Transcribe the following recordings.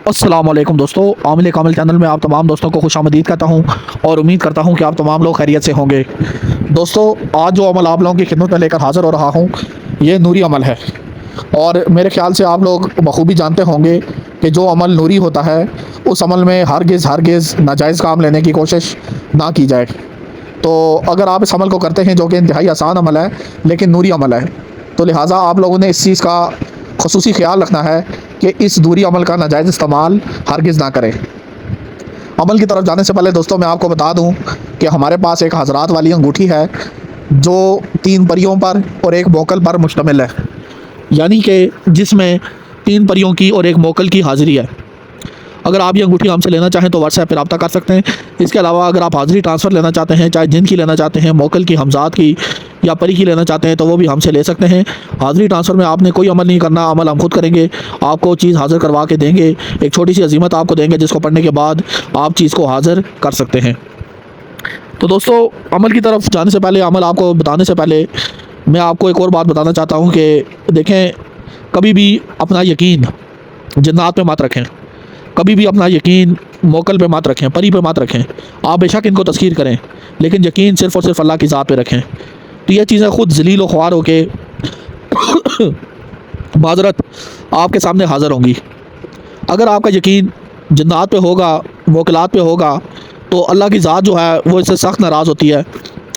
السلام علیکم دوستو، عامل کامل چینل میں آپ تمام دوستوں کو خوش آمدید کہتا ہوں اور امید کرتا ہوں کہ آپ تمام لوگ خیریت سے ہوں گے۔ دوستو، آج جو عمل آپ لوگوں کی خدمت میں لے کر حاضر ہو رہا ہوں یہ نوری عمل ہے، اور میرے خیال سے آپ لوگ بخوبی جانتے ہوں گے کہ جو عمل نوری ہوتا ہے اس عمل میں ہرگز ناجائز کام لینے کی کوشش نہ کی جائے۔ تو اگر آپ اس عمل کو کرتے ہیں جو کہ انتہائی آسان عمل ہے لیکن نوری عمل ہے، تو لہٰذا آپ لوگوں نے اس چیز کا خصوصی خیال رکھنا ہے کہ اس نوری عمل کا ناجائز استعمال ہرگز نہ کریں۔ عمل کی طرف جانے سے پہلے دوستوں میں آپ کو بتا دوں کہ ہمارے پاس ایک حضرات والی انگوٹھی ہے جو 3 پریوں پر اور ایک موکل پر مشتمل ہے، یعنی کہ جس میں 3 پریوں کی اور ایک موکل کی حاضری ہے۔ اگر آپ یہ انگوٹھی ہم سے لینا چاہیں تو واٹس ایپ پہ رابطہ کر سکتے ہیں۔ اس کے علاوہ اگر آپ حاضری ٹرانسفر لینا چاہتے ہیں، چاہے جن کی لینا چاہتے ہیں، موکل کی، حمزات کی یا پری کی لینا چاہتے ہیں، تو وہ بھی ہم سے لے سکتے ہیں۔ حاضری ٹرانسفر میں آپ نے کوئی عمل نہیں کرنا، عمل ہم خود کریں گے، آپ کو چیز حاضر کروا کے دیں گے، ایک چھوٹی سی عزیمت آپ کو دیں گے جس کو پڑھنے کے بعد آپ چیز کو حاضر کر سکتے ہیں۔ تو دوستو، عمل کی طرف جانے سے پہلے، عمل آپ کو بتانے سے پہلے میں آپ کو ایک اور بات بتانا چاہتا ہوں کہ دیکھیں، کبھی بھی اپنا یقین جنات پہ مت رکھیں، کبھی بھی اپنا یقین موکل پہ مت رکھیں، پری پہ مت رکھیں۔ آپ بے شک ان کو تذکیر کریں لیکن یقین صرف اور صرف اللہ کی ذات پہ رکھیں، تو یہ چیزیں خود ذلیل و خوار ہو کے معذرت آپ کے سامنے حاضر ہوں گی۔ اگر آپ کا یقین جنات پہ ہوگا، موکلات پہ ہوگا، تو اللہ کی ذات جو ہے وہ اس سے سخت ناراض ہوتی ہے،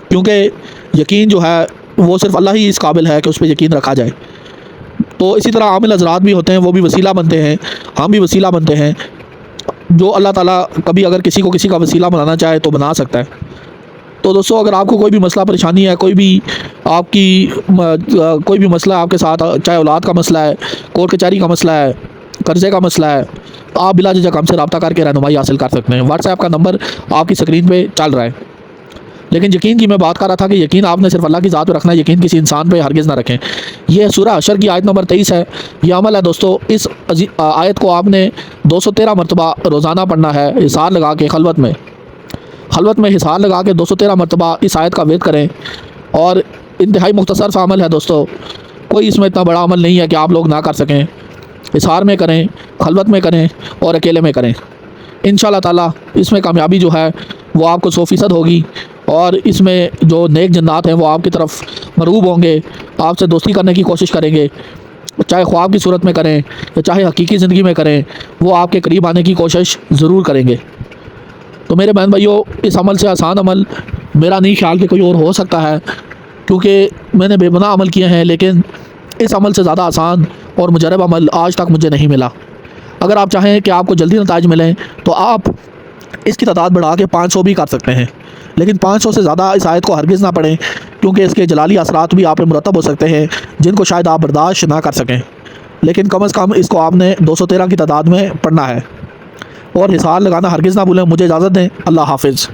کیونکہ یقین جو ہے وہ صرف اللہ ہی اس قابل ہے کہ اس پہ یقین رکھا جائے۔ تو اسی طرح عامل حضرات بھی ہوتے ہیں، وہ بھی وسیلہ بنتے ہیں، ہم بھی وسیلہ بنتے ہیں۔ جو اللہ تعالیٰ کبھی اگر کسی کو کسی کا وسیلہ بنانا چاہے تو بنا سکتا ہے۔ تو دوستو، اگر آپ کو کوئی بھی مسئلہ پریشانی ہے، کوئی بھی آپ کی کوئی بھی مسئلہ آپ کے ساتھ، چاہے اولاد کا مسئلہ ہے، کورٹ کچہری کا مسئلہ ہے، قرضے کا مسئلہ ہے، تو آپ بلا جھجک ہم سے رابطہ کر کے رہنمائی حاصل کر سکتے ہیں۔ واٹس ایپ کا نمبر آپ کی اسکرین پہ چل رہا ہے۔ لیکن یقین کی میں بات کر رہا تھا کہ یقین آپ نے صرف اللہ کی ذات پہ رکھنا ہے، یقین کسی انسان پہ ہرگز نہ رکھیں۔ یہ سورہ حشر کی آیت نمبر 23 ہے، یہ عمل ہے دوستو۔ اس آیت کو آپ نے 213 مرتبہ روزانہ پڑھنا ہے، حصار لگا کے خلوت میں حصار لگا کے 213 مرتبہ اس آیت کا ورد کریں، اور انتہائی مختصر سا عمل ہے دوستو، کوئی اس میں اتنا بڑا عمل نہیں ہے کہ آپ لوگ نہ کر سکیں۔ حصار میں کریں، خلوت میں کریں اور اکیلے میں کریں، انشاءاللہ تعالیٰ اس میں کامیابی جو ہے وہ آپ کو 100% ہوگی، اور اس میں جو نیک جنات ہیں وہ آپ کی طرف مرغوب ہوں گے، آپ سے دوستی کرنے کی کوشش کریں گے، چاہے خواب کی صورت میں کریں یا چاہے حقیقی زندگی میں کریں، وہ آپ کے قریب آنے کی کوشش ضرور کریں گے۔ تو میرے بہن بھائیو، اس عمل سے آسان عمل میرا نہیں خیال کہ کوئی اور ہو سکتا ہے، کیونکہ میں نے بے گناہ عمل کیے ہیں، لیکن اس عمل سے زیادہ آسان اور مجرب عمل آج تک مجھے نہیں ملا۔ اگر آپ چاہیں کہ آپ کو جلدی نتائج ملیں تو آپ اس کی تعداد بڑھا کے 500 بھی کر سکتے ہیں، لیکن 500 سے زیادہ اس آیت کو ہرگز نہ پڑھیں، کیونکہ اس کے جلالی اثرات بھی آپ پہ مرتب ہو سکتے ہیں جن کو شاید آپ برداشت نہ کر سکیں۔ لیکن کم از کم اس کو آپ نے 213 کی تعداد میں پڑھنا ہے، اور حصار لگانا ہرگز نہ بھولیں۔ مجھے اجازت دیں، اللہ حافظ۔